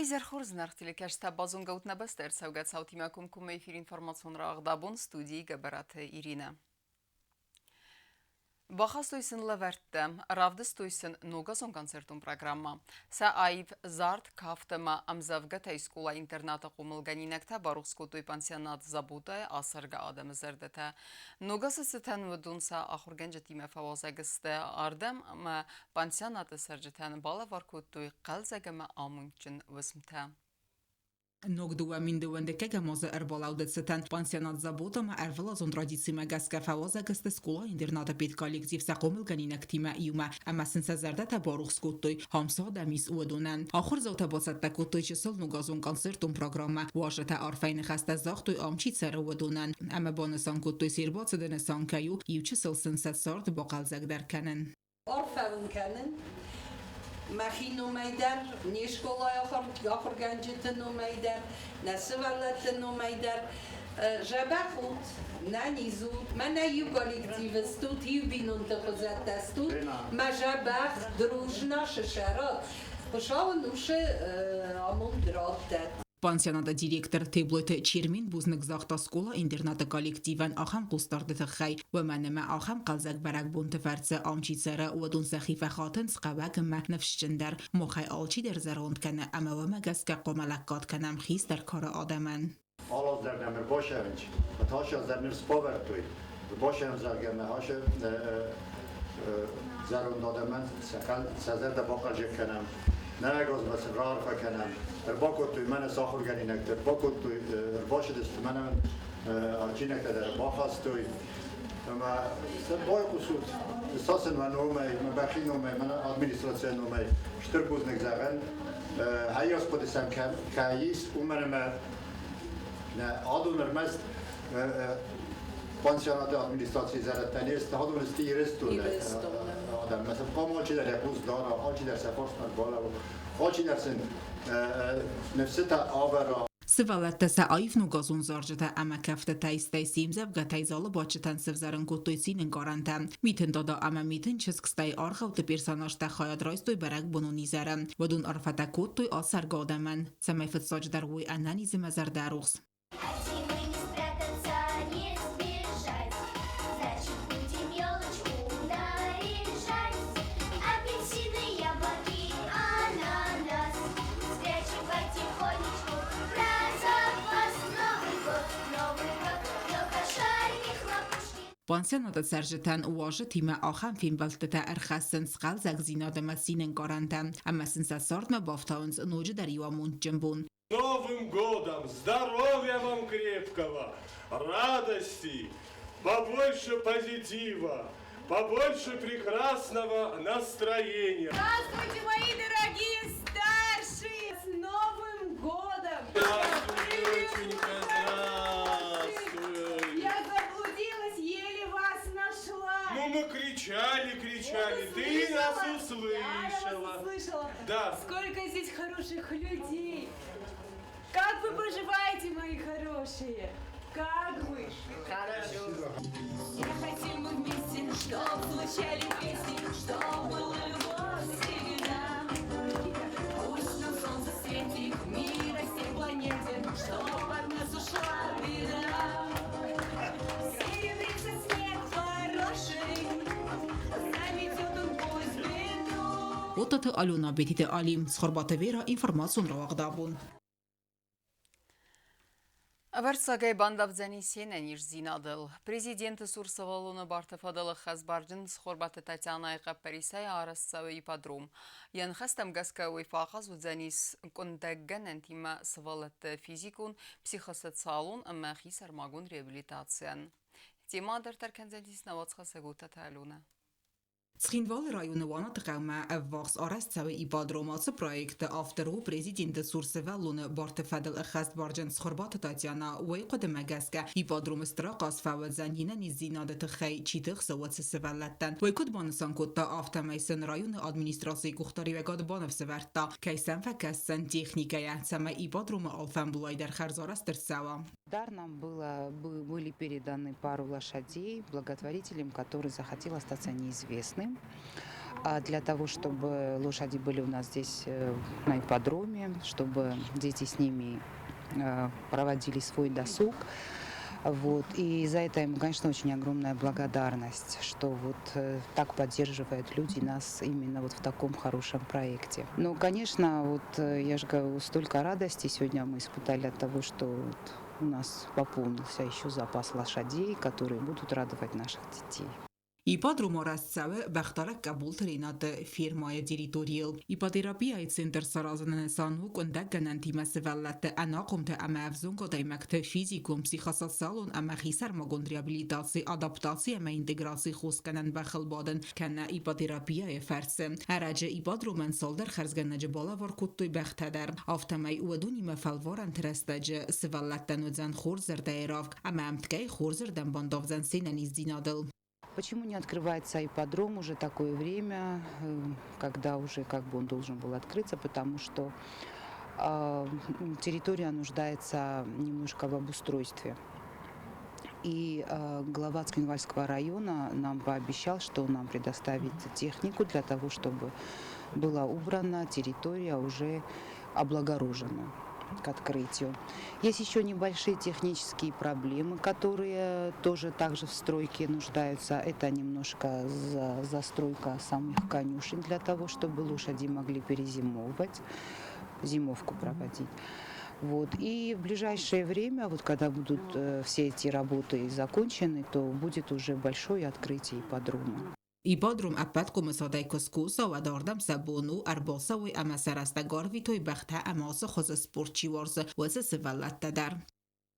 Айзер Хорзнартили кешта базунга утнабастер савгат саутима кумкуме эфир информацион рагдабун студии габарат Ирина. Бахас тойсын лавертте, равдыс тойсын ногазон концертун программа. Са айв зарт кафтама амзавга тайскула интерната кумылганинекта барухску той пансионат забутай асарга адамы зердете. Ногасы сетен вдунса ахургенжа тиме фавазагысты ардам пансионаты саржетен балаварку той қалзагама амунчын высмте. Nogdua mindőendeke gemaza ervalaudet szeten pansionat zabuta ma ervalazon tradíció megeszke felvazageszte szkola internata pét kollektív szakomilganinek time iuma, ama szenzezerdete baruxkotтой hamsa demis uadonan. Ahor zauta bacette kotтой cseszol nogazon koncertum programma, vazsete arfejne hezte zachtoj amcsicere uadonan, ama banasan kotтой szérbacedene szankajú, iu cseszol szenzet szart bakalzeg derkenen. Orfewn kennen. Machino meider, nie szkoła ochorganczyteno meider, na sywaleteno meider, żabachut, na nizu, ma na ju kolektywy stud, ju binunte pozete stud, ma żabach, drużna, szyszerot, poszło nuszy amundrotet. Пансионата директор Теблойте Чермин бузник захта скола интерната коллективан ахам кустардыты хай ва манема ахам қалзак барак бунты фарца амчицара ва дун сахифа хатын сқабак ма нфшчендер мохай алчи در زراند کنه اما و مگسک قملکات کنم خیس در کار آدمن Alles der nemmer bošević, a taša der nir spovertuj. Boševim zageme haše zerund adamın sezer de bakacak kenem. Ne gazbas rarfa kenem. Bakottuy mene sahurgeninekter, bakottuy başıdist mene arçinekter bahastuy. Ama sen boy kusut. Sasın ve nomay, bakhin nomay, men administrasyon nomay. Ştrbuznik zagen. Hayas podisem kayis umerme ne adunlar mest pansiyonatı administrasyon zaten jest, adunlar stirestul. Adam mesela kamalçı der yapuz dara, alçı der sefarslar bala, alçı dersin nefsete avera. Сывалатта са айфну газон заржата ама кафта тайстай симзев га тайзалы бачытан сывзарын коттой синен гаранта. Митен дада ама митен ческстай архавты персонажта хаят райстой барак буну низарам. Вадун арфата коттой асар гадаман. Самайфет садждар вой ананизм азар дарухс. Пансионата саржетан уажа тима ахам фимбалтата архасен сқал загзинадама синен гарантам, ама сенса сартма бафтаунс ножи дариwa мунчембун. Новым годом! Здоровья вам крепкого! Радости! Побольше позитива! Побольше прекрасного настроения! Здравствуйте, мои дорогие старшие! С Новым годом! Здравствуй, доченька, здравствуй! Я заблудилась, еле вас нашла! Ну, мы кричали, ты нас услышала! Да, я вас услышала! Да! Сколько здесь хороших людей! Как вы поживаете, мои хорошие? Как вы? Хорошо! Я хотел мы вместе, чтоб звучали песни, чтоб была любовь всегда. Пусть нам солнце светит, мир на всей планете, чтоб от нас ушла беда. Серебрится снег хороший, заметет он пусть беду. Отаты алюна бетите алим схорбата вера информацион равагдабун. Варцагай бандавзани сенениш зинадыл. Президенті Сурсавалуны бартыфадылы хазбарджын схорбаты Татьяна Айқапарисай арасцавы ипадрум. Ян хастам гаскавы фахаз удзанис кондагган антима сывалатты физикун, психосоциалун, амма хисармагун реабилитациян. Тема дартар канзалис навацха сагута талуна. Цхинвал районы ванат гаума аввахс арасцавы ипадромасы проекты автору президенті Сурсавалуны бартыфадыл хазбарджын схорбаты Татьяна уайқады магаска ипадромыстыра қасфавы занинан иззинадыты хай читых саватсы сывалаттан. Уайқад банысан котта автомайсын районы администрации кухтари вегад банов сыварта. Кайсан факассан техникая сама ипадромы алфан булайдар харзарастырсава. Дар нам были переданы пару лошадей благотворителям, который захотел остаться неизвестным. А для того, чтобы лошади были у нас здесь на ипподроме, чтобы дети с ними проводили свой досуг. Вот. И за это им, конечно, очень огромная благодарность, что вот так поддерживают люди нас именно вот в таком хорошем проекте. Ну, конечно, вот я же говорю, столько радости сегодня мы испытали от того, что вот у нас пополнился еще запас лошадей, которые будут радовать наших детей. Ipodromo rastsawe baxtarek kabul trinat firmaya editorial. Ipoderapiai center sarazan sanuk und deganan timas vellet anaqomte amavzun qodaimakte fizikum psichosocialun amaxisar magon rehabilitatie adaptatie ma integratie khoskanan baxilbaden kana ipoderapiai farse. Araje ipodroman solder kharzganaj balavar kuttoy baxtadar. Aftamay uduni mafalvaran trestaje svelletten udzan khorzer dairav amamtkay khorzerdan bandavzan sinaniz dinadel. Почему не открывается ипподром уже такое время, когда уже как бы он должен был открыться? Потому что территория нуждается немножко в обустройстве. И глава Цхинвальского района нам пообещал, что он нам предоставит технику для того, чтобы была убрана территория, уже облагорожена к открытию. Есть еще небольшие технические проблемы, которые тоже также в стройке нуждаются. Это немножко застройка самих конюшен для того, чтобы лошади могли перезимовывать, зимовку проводить. Вот. И в ближайшее время, вот когда будут все эти работы закончены, то будет уже большое открытие ипподрома. Ipodrom apad komisadai kuskusa و داردم سبونو ارباسا و امسرستگار ویتوی بخته اماس خوز سپورتچی ورز و سوالت در.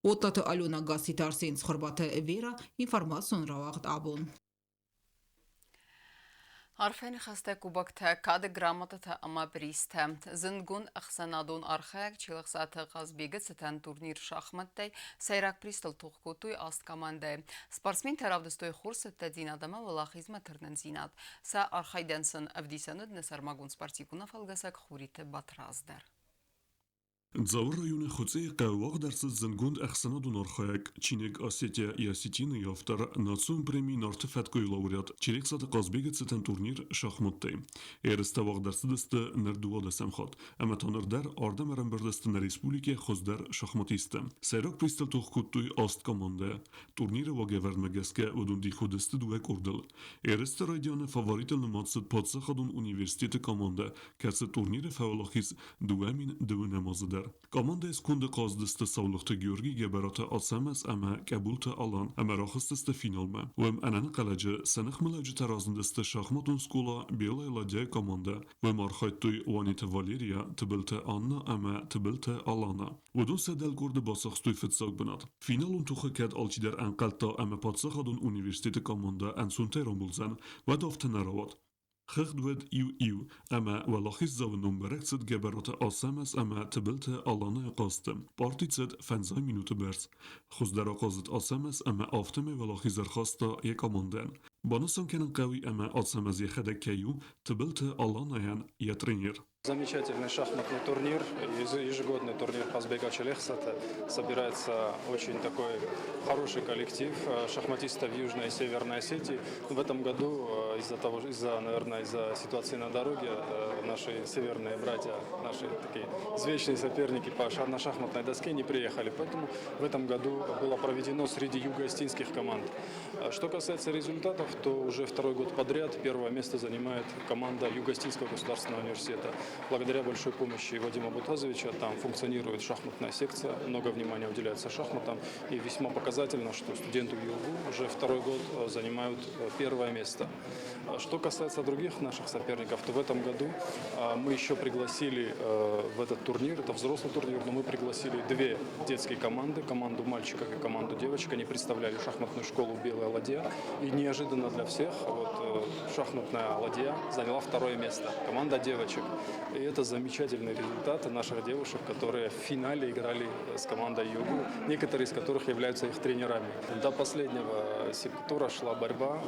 اوتات آلونا گاسی تارسین سخربات ویرا اینفرماسون را وقت آبون. Արֆեն խստե կուբակթը կադը գրամատը ամաբրիստը զնգուն ըխսանադուն արխայակ չիլղսաթը ғազբիգը ծտան տուրնիր շախմատտե սայրակ պրիստլ թուղկոտույ աստ կամանդե սպարսմին թերավդստոյ խուրսը տեդինադամա վլախիզմը թրնն զինատ սա արխայդենսն ավդիսանուդ նսարմագուն սպարտիկունա ֆալգասակ խուրիթը բատրազդար. Ձավր ռայոնը խոցեի կայվաղ դարսը զնգունդ əxsanadun arxayaq Çinek Assetya Yasitini yaftar Natsun Premi nartı fətkoy laureat Çirek satı qazbegə çətən turnir şaxmatday. Eristə vaq darsı dəstə nərduva da səmxat. Əmə tanır dər arda mərəm bərdəstə nə respublikə xozdər şaxmatistə. Səyrak pristal tox kuttuy ast komanda. Turnirə vaqə verməgəskə vədun dixu dəstə duvək ordal. Eristə raydiyanə favoritə nımatsıd Patsaxadun Universiteti komanda. Kərsə turnirə fəvalaxiz duəmin dövünə mazıdır. Komanda eskunde qazdiste savlıqtı Georgi Geberatı alsaməz əmə qəbultı alan əmə raxıstiste finalmə. Vəm ənəni qələci sənix mələcü tərazındiste şaxmatun skola Belay Ladya komanda vəm arxayttoy Vanita Valeriya tıbıltı Anna əmə tıbıltı alana. Vədun sədəl qordu basaqstoy fıtsaq bınat. Finalun tuxı kəd alçidər ənqəlta əmə Patsaxadun Universiteti komanda ənsun təramulzən və daftă nəravat. خخدود يو أما ولاخيز زاونون بركتد جبرات آسمس أما تبلت آلانه قاستم بارتيتد 15 minute برس خوز در قازت آسمس أما آفتمه ولاخيز رخاستا یک آماندن بانسان کنن قوي أما آسمس يخدك كيو تبلت آلانه يترينير. Замечательный шахматный турнир, ежегодный турнир Казбека Челехсата. Собирается очень такой хороший коллектив шахматистов Южной и Северной Осетии. В этом году из-за ситуации на дороге наши северные братья, наши такие извечные соперники на шахматной доске не приехали. Поэтому в этом году было проведено среди юго-остинских команд. Что касается результатов, то уже второй год подряд первое место занимает команда Юго-Остинского государственного университета. Благодаря большой помощи Вадима Бутазовича там функционирует шахматная секция, много внимания уделяется шахматам. И весьма показательно, что студенты ЮЛГУ уже второй год занимают первое место. Что касается других наших соперников, то в этом году мы еще пригласили в этот турнир, это взрослый турнир, но мы пригласили две детские команды, команду мальчиков и команду девочек. Они представляли шахматную школу «Белая ладья». И неожиданно для всех шахматная ладья заняла второе место. Команда девочек. И это замечательный результат наших девушек, которые в финале играли с командой ЮГУ, некоторые из которых являются их тренерами. До последнего тура шла борьба.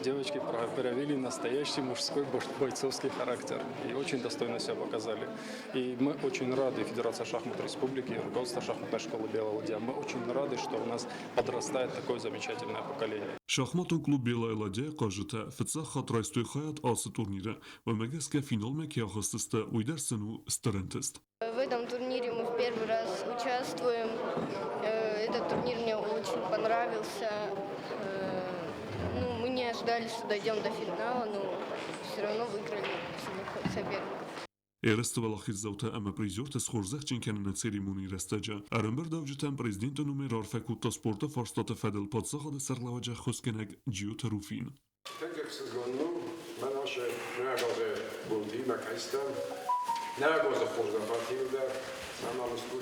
Девочки проявили настоящий мужской бойцовский характер и очень достойно себя показали. И мы очень рады, Федерация шахмат республики, руководство шахматной школы «Белая ладья», мы очень рады, что у нас подрастает такое замечательное поколение. شахماتون كلوب بيلا إلادية قاجتا فتسا خاطرايستوي خيات آس турнира ومجاسكا فينال مكي أخستستا ويدرسنو سترنتست. В этом турнире мы в первый раз участвуем. Этот турнир мне очень понравился. Мы не ожидали, что дойдем до финала, но все равно выиграли всех соперников. Ereste velachit zauta ama prizor te schorzechtin kenene ceremoni restaja. Arember davjetan prezident numerar fekutta sporta farstata fedel padsaha de serlavaja khoskeneg geotarufin. Tegek sezonu manaše najgoze bulti makajstan. Najgoze forza partilda. Samamstu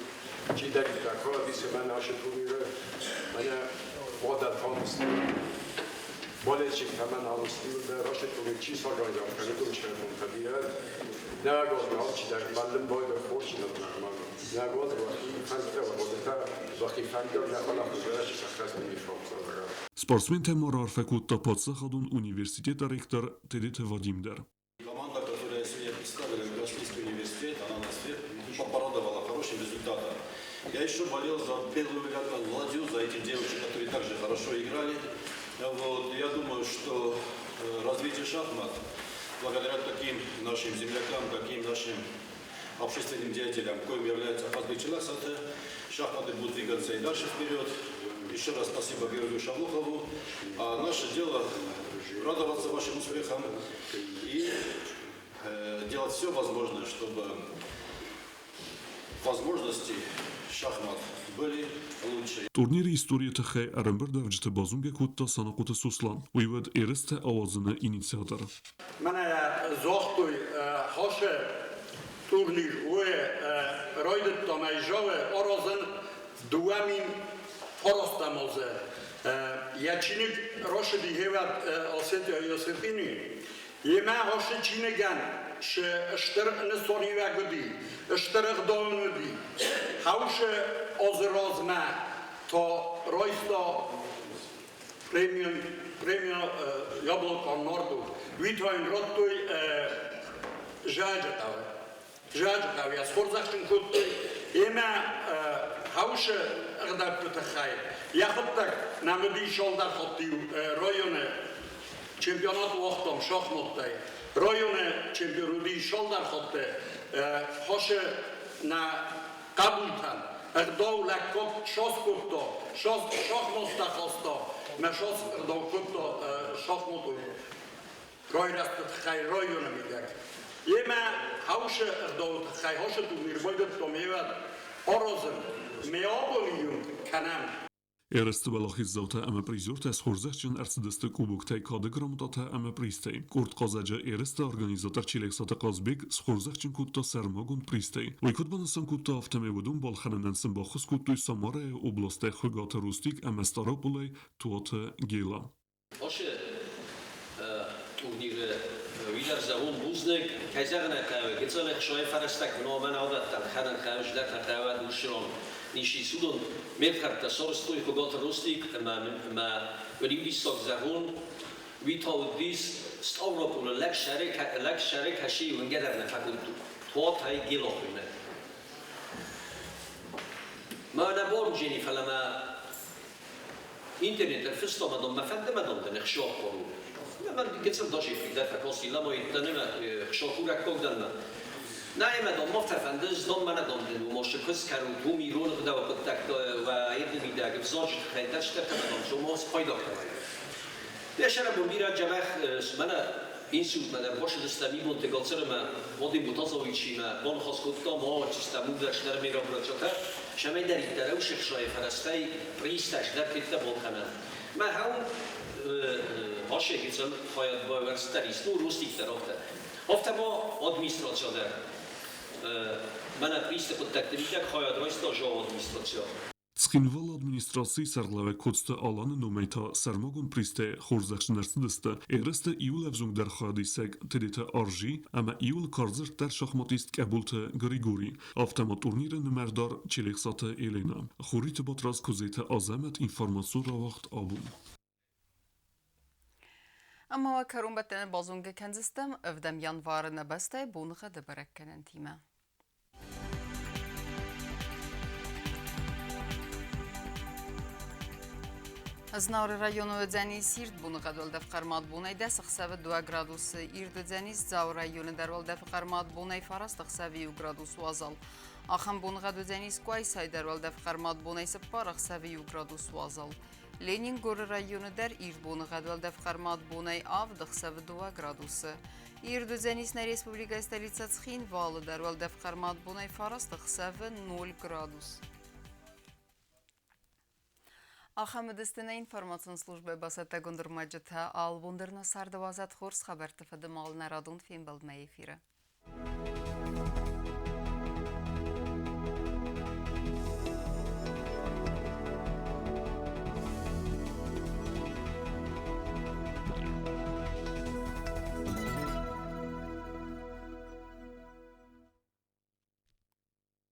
čidek tako di se manaše turnire. Mana voda tomst. Bolečik taman alustilda. Roše turnir čis organizam kanitum čermon kadiyat. Najgoze alçidak ballim boyda fortunat nagman. Najgoze vahi fanta va bodeta vahi fanta na khala kuzarash sakhras minifam. Спортсмен Теморар Фекутта Подсахадун университета ректор Тедите Вадимдер. Команда, которая сегодня представила Российский университет, она нас всех порадовала хорошим результатом. Я еще болел за первую ладью, за этих девочек, которые также хорошо играли. Я думаю, что развитие шахмат, благодаря таким нашим землякам, таким нашим общественным деятелям, коим является Казбек Челаксат, шахматы будут двигаться и дальше вперед. Еще раз спасибо Георгию Шавлухову. А наше дело радоваться вашим успехам и делать все возможное, чтобы возможности шахмат были лучше. Турнир истории Тахай Арамбер давджите базунге кутта санакута Суслан. Уйвед эресте авазына инициатор. Мене зохтуй хоше турнир уе ройдет томайжове орозен дуамин Forostamoză. Iacinic roșă dihevat Osetia Iosefini. E mai hoșă cine gan și ștăr năsoriva gădi, ștăr gdovnu di. Haușă ozrozma to roisto premio Jabloko Nordu. Vitojn rottuj žađatav. Žađatav, ja sforzachtin kuttuj. E mai haușă أغدب تخيل ياخدك نمدي شولدر خطي رايونه چمپیونات وقتم شاخمطه رايونه چمپیونودی شولدر خطه هاش نا قبول تن اغداو لکوت شاس کتو شاخمطه خاستا ما شاس اغداو کتو شاخمطو رای رست تخیل رايونه میگه یه ما هاش اغداو تخیل هاش تو میربایدت تو میود آرازم Ereste velachit zauta ama prizor te schorzechtin ersedeste kubuktay kade gramotata ama pristay. Kurt qazaja ereste organizator Çileksata Qazbek schorzechtin kutta sermagun pristay. Uykutbanasan kutta avtomevodun balxananan simbaxus kuttuy Samara oblastay Xugata Rustik ama Staropolay tuata Gela. Oše turnire Wider zawon buznek kazagna kawe gitsalek shoy farastak noman adattan khanan khajdak kawa dushron nishi sudon merkarta sorstoy Xugata Rustik ma velimlistok zawon vitodis Stavropol lak sharik hashi ungadarna fakultu tuatay Gelokhne ma naborjeni falama internet fistamadan ma fandamadan nkhshoqoru من گفتم داشتی فکر فکاسی لامو ایتنه شاکور کردن نه ایمدام مفتفندز دام من دام دن و ماشکس کرد تو میرون خدا و کتک و ایرد میده گفزاج خیلیش تکردم شما پایدا کردم بیشتر بمیرا جمع من این سود من باش دستمی منتقاطر من مادی متازویچی من بان خاص کتا ما چیستم درش در میرا برچتا شما در این درو شخصای فرستی پریستش در کتا بالخنه من هم Haşe gitsen hayat üniversitesi stor rustik tarafta. Hafta ma administrasyonda. Bana priste kontaktimizde hayat üniversitesi administrasyon. Tskinval administrasi serlave kotste alanı numeyta sermagun priste xorzakşnersidiste ereste iul evzung der xadiseg tedite arji ama iul karzır der şahmatist kabulte Grigori. Aftama turnire numerdar Çileksata Elena. Xurite batraz kozete azamet informasyon ravakt abun. أما كرومبة بازونج كنزستم أفدم ينفار نبسته بونغة دبرك كننتيمة. Znori rayonu ödzəni sirt bunu qadvəldə fqarmat bunay dəsıq səvi 2 gradusu, ird ödzəniz zav rayonu dərvəldə fqarmat bunay farastıq səvi 1 gradusu azal. Axam bunu qad ödzəniz qoy say dərvəldə fqarmat bunay sıpparaq səvi 1 gradusu azal. Lenin Gori rayonu dər ird bunu qadvəldə fqarmat bunay avdıq səvi 2 gradusu. Ird ödzənisnə Respublika stolica Цхин valı dərvəldə fqarmat bunay farastıq səvi 0 gradus. Ахамедистина информационной службы басата гундурмаджата ал вундерна сардавазат хорс хабар тфадымал нарадун фин балдма эфира.